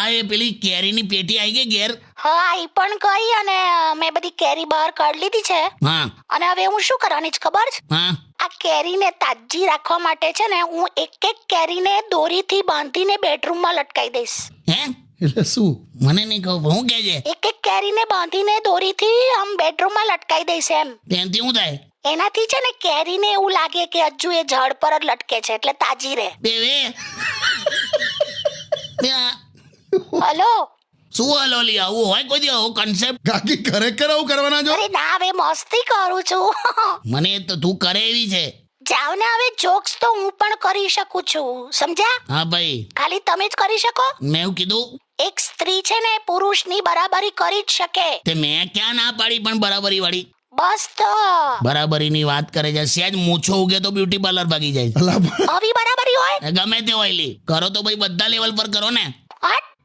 આ એ પેલી કેરીની પેટી આવી ગઈ ઘેર? હા ઈ પણ ગઈ અને મેં બધી કેરી બહાર કાઢી લીધી છે. હા અને હવે હું શું કરવાની છે ખબર છે? હા આ કેરીને તાજી રાખવા માટે છે ને હું એક એક કેરીને દોરીથી બાંધીને બેડરૂમમાં લટકાઈ દઈશ. હે એટલે શું? મને નહીં ખબર હું કે છે એક એક કેરીને બાંધીને દોરીથી આમ બેડરૂમમાં લટકાઈ દઈશ એમ. તેનાથી શું થાય? એનાથી છે ને કેરીને એવું લાગે કે હજુ એ ઝાડ પર જ લટકે છે એટલે તાજી રહે. બે હલો શું હલો લી આવું હોય કોઈ દી આવો કન્સેપ્ટ? કાકી ખરેખર આવું કરવાના છો? અરે ના હવે મસ્તી કરું છું. મને તો તું કરે એવી છે. જાવ ને હવે જોક્સ તો હું પણ કરી શકું છું સમજ્યા? હા ભાઈ ખાલી તમે જ કરી શકો. મેં એવું કીધું? એક સ્ત્રી છે ને પુરુષની બરાબરી કરી જ શકે. તે મેં ક્યાં ના પાડી પણ બરાબરી વાળી. બસ તો બરાબરીની વાત કરે છે. સહેજ મૂછો ઉગે તો બ્યુટી પાર્લર ભાગી જાય. અલા પણ આવી બરાબરી હોય. ગમે તે હોય લી કરો તો ભાઈ બધા લેવલ પર કરો ને. હટ